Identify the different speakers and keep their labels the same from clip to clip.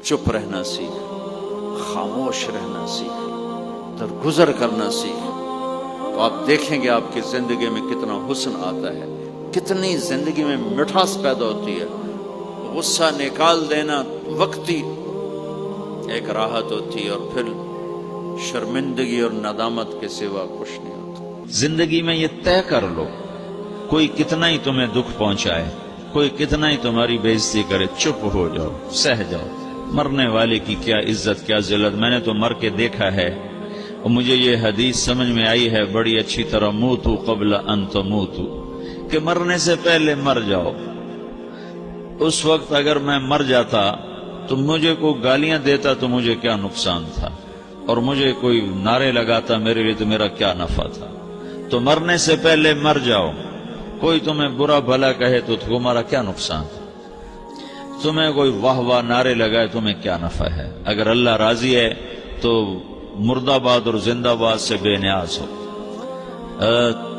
Speaker 1: چپ رہنا سیکھ، خاموش رہنا سیکھ، درگزر کرنا سیکھ، تو آپ دیکھیں گے آپ کی زندگی میں کتنا حسن آتا ہے، کتنی زندگی میں مٹھاس پیدا ہوتی ہے۔ غصہ نکال دینا وقتی ایک راحت ہوتی ہے، اور پھر شرمندگی اور ندامت کے سوا کچھ نہیں ہوتا۔ زندگی میں یہ طے کر لو، کوئی کتنا ہی تمہیں دکھ پہنچائے، کوئی کتنا ہی تمہاری بےعزتی کرے، چپ ہو جاؤ، سہ جاؤ۔ مرنے والے کی کیا عزت، کیا ذلت، میں نے تو مر کے دیکھا ہے، اور مجھے یہ حدیث سمجھ میں آئی ہے بڑی اچھی طرح، موتو قبل ان تموتو، کہ مرنے سے پہلے مر جاؤ۔ اس وقت اگر میں مر جاتا تو مجھے کوئی گالیاں دیتا تو مجھے کیا نقصان تھا، اور مجھے کوئی نعرے لگاتا میرے لیے تو میرا کیا نفع تھا۔ تو مرنے سے پہلے مر جاؤ، کوئی تمہیں برا بھلا کہے تو تمہارا کیا نقصان، تمہیں کوئی واہ واہ نعرے لگائے تمہیں کیا نفع ہے۔ اگر اللہ راضی ہے تو مرد آباد اور زندہ آباد سے بے نیاز ہو۔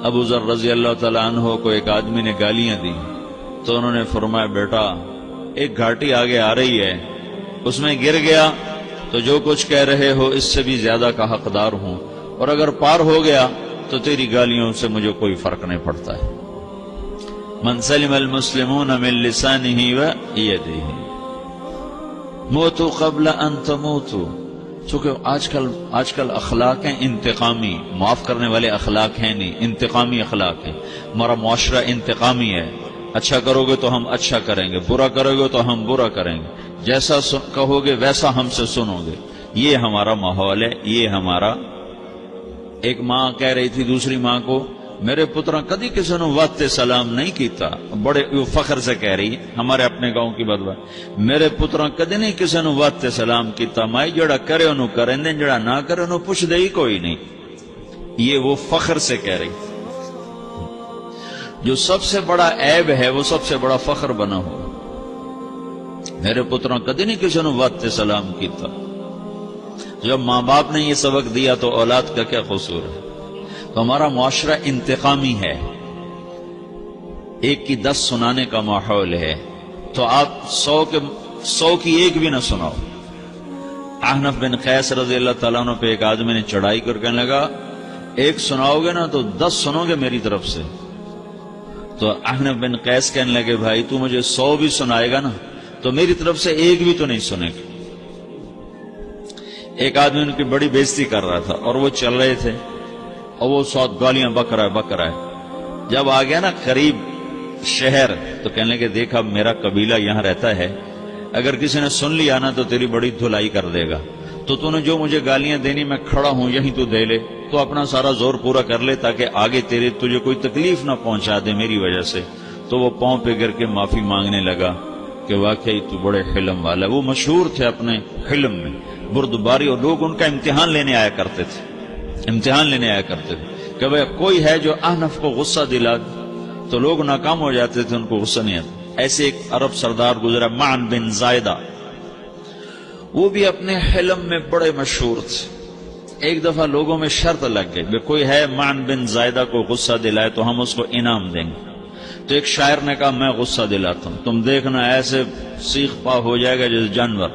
Speaker 1: ابو ذر رضی اللہ تعالیٰ عنہ کو ایک آدمی نے گالیاں دی تو انہوں نے فرمایا، بیٹا ایک گھاٹی آگے آ رہی ہے، اس میں گر گیا تو جو کچھ کہہ رہے ہو اس سے بھی زیادہ کا حقدار ہوں، اور اگر پار ہو گیا تو تیری گالیوں سے مجھے کوئی فرق نہیں پڑتا ہے۔ من سلم المسلمون من لسانہ و یدہ موتوا قبل ان تموتوا۔ چونکہ آج کل اخلاق ہیں انتقامی، معاف کرنے والے اخلاق ہیں نہیں، انتقامی اخلاق ہیں۔ ہمارا معاشرہ انتقامی ہے، اچھا کرو گے تو ہم اچھا کریں گے، برا کرو گے تو ہم برا کریں گے، جیسا کہو گے ویسا ہم سے سنو گے۔ یہ ہمارا ماحول ہے، یہ ہمارا۔ ایک ماں کہہ رہی تھی دوسری ماں کو، میرے پترا کدی کسی نے واسطے سلام نہیں کیتا، بڑے فخر سے کہہ رہی ہے، ہمارے اپنے گاؤں کی بدوا، میرے پترا کدی نہیں کسی نے واسطے سلام کیتا، مائی جڑا کرے انہوں کریں دیں، جڑا نہ کرے انہوں پوچھ دے ہی کوئی نہیں۔ یہ وہ فخر سے کہہ رہی۔ جو سب سے بڑا عیب ہے وہ سب سے بڑا فخر بنا ہو۔ میرے پترا کدی نہیں کسی نے واسطے سلام کیتا۔ جب ماں باپ نے یہ سبق دیا تو اولاد کا کیا قصور ہے؟ تو ہمارا معاشرہ انتقامی ہے، ایک کی 10 سنانے کا ماحول ہے، تو آپ 100 کی ایک بھی نہ سناؤ۔ احنف بن قیس رضی اللہ تعالیٰ عنہ پہ ایک آدمی نے چڑھائی کر کہنے لگا، ایک سناؤ گے نا تو 10 سنو گے میری طرف سے۔ تو احنف بن قیس کہنے لگے، بھائی تو مجھے 100 بھی سنائے گا نا تو میری طرف سے ایک بھی تو نہیں سنے گا۔ ایک آدمی ان کی بڑی بےزتی کر رہا تھا اور وہ چل رہے تھے، اور وہ 100 گالیاں بک رہا ہے۔ جب آ گیا نا قریب شہر تو کہنے لگے، دیکھا میرا قبیلہ یہاں رہتا ہے، اگر کسی نے سن لیا نا تو تیری بڑی دھلائی کر دے گا، تو نے جو مجھے گالیاں دینی میں کھڑا ہوں یہیں تو دے لے، تو اپنا سارا زور پورا کر لے تاکہ آگے تجھے کوئی تکلیف نہ پہنچا دے میری وجہ سے۔ تو وہ پاؤں پہ گر کے معافی مانگنے لگا کہ واقعی تو بڑے حلم والا۔ وہ مشہور تھے اپنے حلم میں، بردباری، اور لوگ ان کا امتحان لینے آیا کرتے تھے کہ بھئی کوئی ہے جو احنف کو غصہ دلا تو لوگ ناکام ہو جاتے تھے، ان کو غصہ نہیں آتا۔ ایسے ایک عرب سردار گزرا معن بن زائدہ، وہ بھی اپنے حلم میں بڑے مشہور تھے۔ ایک دفعہ لوگوں میں شرط لگ گئی کہ کوئی ہے معن بن زائدہ کو غصہ دلائے تو ہم اس کو انعام دیں گے۔ تو ایک شاعر نے کہا، میں غصہ دلاتا ہوں، تم دیکھنا ایسے سیخ پا ہو جائے گا جیسے جانور۔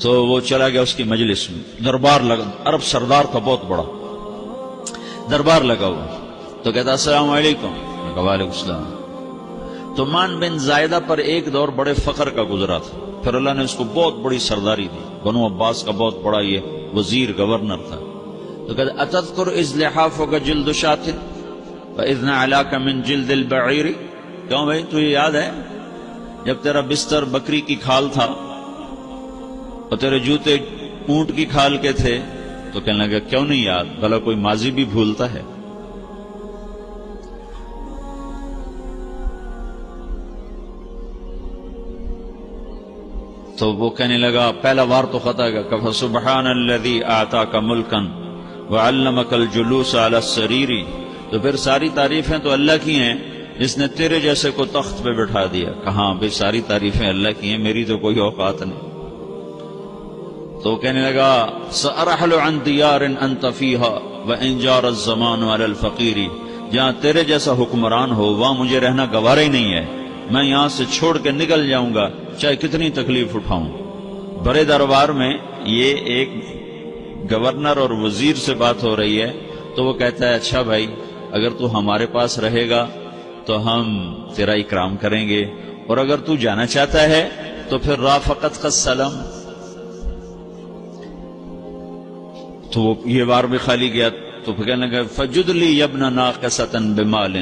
Speaker 1: تو وہ چلا گیا اس کی مجلس میں، دربار لگا، عرب سردار تھا بہت بڑا، دربار لگا ہوا، تو کہتا السلام علیکم، میں کہا وعلیکم السلام۔ تو معن بن زائدہ پر ایک دور بڑے فخر کا گزرا تھا، پھر اللہ نے اس کو بہت بڑی سرداری دی، بنو عباس کا بہت بڑا یہ وزیر گورنر تھا۔ تو کہتا اتذکر اذ لحافک جلد شاۃ فاذ نعلاک من جلد البعیر، کیوں بھائی تو یہ یاد ہے جب تیرا بستر بکری کی کھال تھا اور تیرے جوتے اونٹ کی کھال کے تھے؟ تو کہنے لگا کیوں نہیں یاد، بھلا کوئی ماضی بھی بھولتا ہے؟ تو وہ کہنے لگا پہلا وار تو خطا گا، کہ فسبحان الذی اعطاک ملکا وعلمک الجلوس علی السریر، تو پھر ساری تعریفیں تو اللہ کی ہیں جس نے تیرے جیسے کو تخت پہ بٹھا دیا۔ کہاں بھئی ساری تعریفیں اللہ کی ہیں، میری تو کوئی اوقات نہیں۔ تو کہنے لگا سأرحل عن دیار انت فیہا وان جار الزمان علی الفقیر، جہاں تیرے جیسا حکمران ہو وہاں مجھے رہنا گوارا ہی نہیں ہے، میں یہاں سے چھوڑ کے نکل جاؤں گا چاہے کتنی تکلیف اٹھاؤں۔ بڑے دربار میں یہ ایک گورنر اور وزیر سے بات ہو رہی ہے، تو وہ کہتا ہے اچھا بھائی اگر تو ہمارے پاس رہے گا تو ہم تیرا اکرام کریں گے، اور اگر تو جانا چاہتا ہے تو پھر رافقت کا سلام۔ تو وہ یہ بار بھی خالی گیا، تو پھر کہنے لگا فجد لی یبن ناقصۃ بمال۔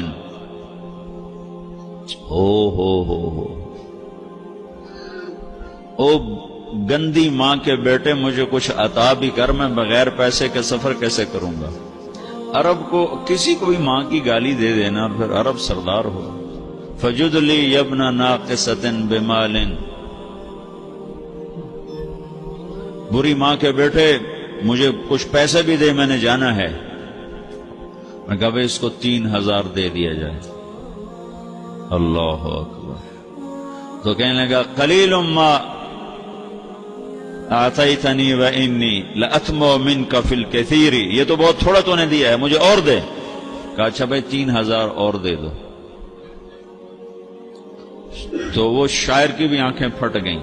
Speaker 1: او گندی ماں کے بیٹے، مجھے کچھ عطا بھی کر، میں بغیر پیسے کے سفر کیسے کروں گا؟ عرب کو کسی کو بھی ماں کی گالی دے دینا اور پھر عرب سردار ہو۔ فجد لی یبن ناقصۃ بمال، بری ماں کے بیٹے مجھے کچھ پیسے بھی دے، میں نے جانا ہے۔ میں کہا بھائی اس کو 3000 دے دیا جائے۔ اللہ اکبر۔ تو کہنے لگا قلیل ما اعطیتنی وانی لاتمع منک فی الکثیر، یہ تو بہت تھوڑا تو نے دیا ہے، مجھے اور دے۔ کہا اچھا بھائی 3000 اور دے دو۔ تو وہ شاعر کی بھی آنکھیں پھٹ گئیں،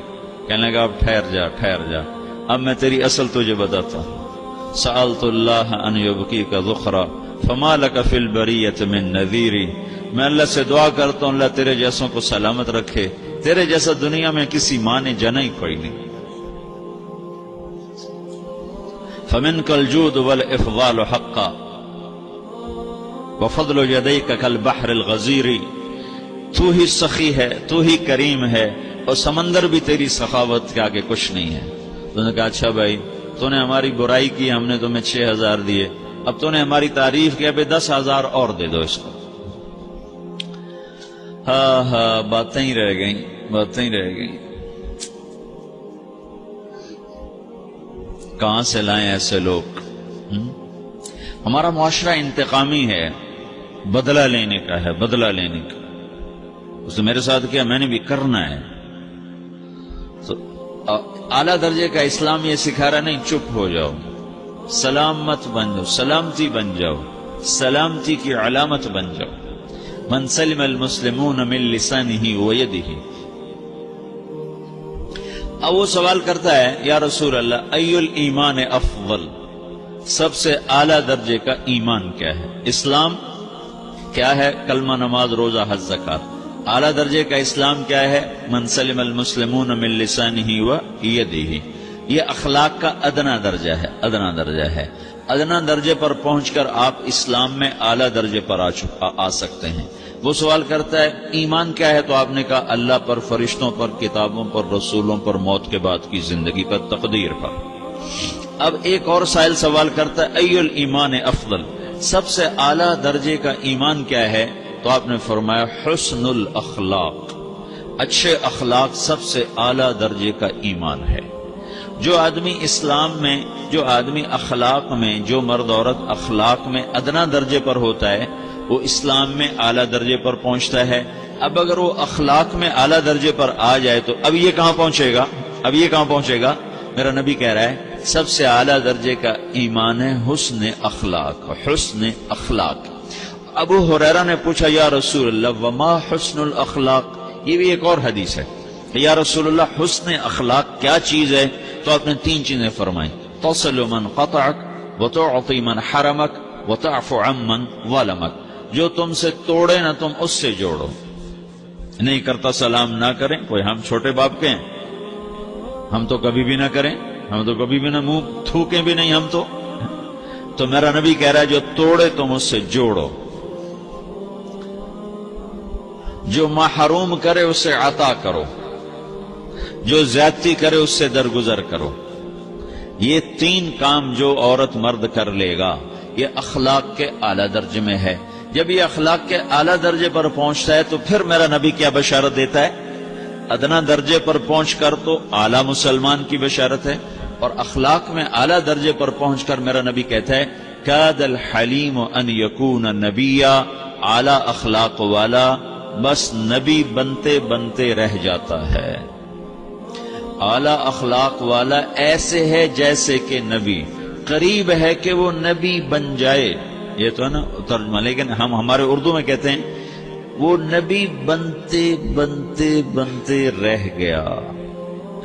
Speaker 1: کہنے لگا اب ٹھہر جا ٹھہر جا، اب میں تیری اصل تجھے بتاتا ہوں۔ سألت اللہ ان یبقیک ذخرا فما لک فی البریۃ من نذیر، میں اللہ سے دعا کرتا ہوں اللہ تیرے جیسوں کو سلامت رکھے، تیرے جیسا دنیا میں کسی ماں نے جنا ہی کوئی نہیں۔ فمنک الجود والافضال حقا وفضل یدیک کالبحر الغزیر، تو ہی سخی ہے، تو ہی کریم ہے، اور سمندر بھی تیری سخاوت کے آگے کچھ نہیں ہے۔ تو نے کہا اچھا بھائی تو نے ہماری برائی کی، ہم نے تمہیں 6000 دیے، اب تو نے ہماری تعریف کیا، پہ 10,000 اور دے دو اس کو۔ ہاں باتیں ہی رہ گئیں، باتیں ہی رہ گئیں۔ کہاں سے لائیں ایسے لوگ؟ ہمارا معاشرہ انتقامی ہے، بدلہ لینے کا ہے، بدلہ لینے کا۔ اس نے میرے ساتھ کیا، میں نے بھی کرنا ہے۔ تو اعلیٰ درجے کا اسلام یہ سکھا رہا نہیں چپ ہو جاؤ، سلام مت بن جاؤ، سلامتی بن جاؤ، سلامتی کی علامت بن جاؤ۔ من سلم المسلمون من لسانہ ویدہ۔ اب وہ سوال کرتا ہے یا رسول اللہ ای الایمان افضل، سب سے اعلیٰ درجے کا ایمان کیا ہے؟ اسلام کیا ہے؟ کلمہ، نماز، روزہ، حج، زکات۔ اعلیٰ درجے کا اسلام کیا ہے؟ من سلم المسلمون من لسانہ ویدہ۔ یہ اخلاق کا ادنا درجہ ہے، ادنا درجہ ہے۔ ادنا درجے پر پہنچ کر آپ اسلام میں اعلیٰ درجے پر آ سکتے ہیں۔ وہ سوال کرتا ہے ایمان کیا ہے؟ تو آپ نے کہا اللہ پر، فرشتوں پر، کتابوں پر، رسولوں پر، موت کے بعد کی زندگی پر، تقدیر پر۔ اب ایک اور سائل سوال کرتا ہے ای الایمان افضل، سب سے اعلیٰ درجے کا ایمان کیا ہے؟ تو آپ نے فرمایا حسن الاخلاق، اچھے اخلاق سب سے اعلیٰ درجے کا ایمان ہے۔ جو آدمی اسلام میں، جو آدمی اخلاق میں، جو مرد عورت اخلاق میں ادنا درجے پر ہوتا ہے وہ اسلام میں اعلیٰ درجے پر پہنچتا ہے۔ اب اگر وہ اخلاق میں اعلیٰ درجے پر آ جائے تو اب یہ کہاں پہنچے گا؟ اب یہ کہاں پہنچے گا؟ میرا نبی کہہ رہا ہے سب سے اعلیٰ درجے کا ایمان ہے حسن اخلاق، حسن اخلاق۔ ابو ہریرہ نے پوچھا یا رسول اللہ وما حسن الاخلاق، یہ بھی ایک اور حدیث ہے کہ یا رسول اللہ حسن اخلاق کیا چیز ہے؟ تو آپ نے 3 چیزیں فرمائیں، تصل من قطعک وتعطی من حرمک وتعفو عمن ظلمک، جو تم سے توڑے نہ تم اس سے جوڑو، نہیں کرتا سلام نہ کریں، کوئی ہم چھوٹے باپ کے ہیں، ہم تو کبھی بھی نہ کریں، ہم تو کبھی بھی نہ منہ تھوکیں بھی نہیں، ہم تو میرا نبی کہہ رہا ہے جو توڑے تم اس سے جوڑو، جو محروم کرے اسے عطا کرو، جو زیادتی کرے اس سے درگزر کرو۔ یہ 3 کام جو عورت مرد کر لے گا یہ اخلاق کے اعلیٰ درجے میں ہے۔ جب یہ اخلاق کے اعلیٰ درجے پر پہنچتا ہے تو پھر میرا نبی کیا بشارت دیتا ہے؟ ادنا درجے پر پہنچ کر تو اعلیٰ مسلمان کی بشارت ہے، اور اخلاق میں اعلیٰ درجے پر پہنچ کر میرا نبی کہتا ہے کاد الحلیم ان یکون نبیا، اعلیٰ اخلاق والا بس نبی بنتے بنتے رہ جاتا ہے۔ اعلیٰ اخلاق والا ایسے ہے جیسے کہ نبی، قریب ہے کہ وہ نبی بن جائے، یہ تو ہے نا ترجمہ، لیکن ہم ہمارے اردو میں کہتے ہیں وہ نبی بنتے بنتے بنتے رہ گیا۔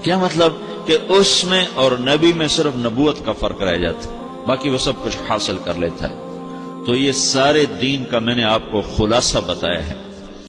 Speaker 1: کیا مطلب؟ کہ اس میں اور نبی میں صرف نبوت کا فرق رہ جاتا، باقی وہ سب کچھ حاصل کر لیتا ہے۔ تو یہ سارے دین کا میں نے آپ کو خلاصہ بتایا ہے۔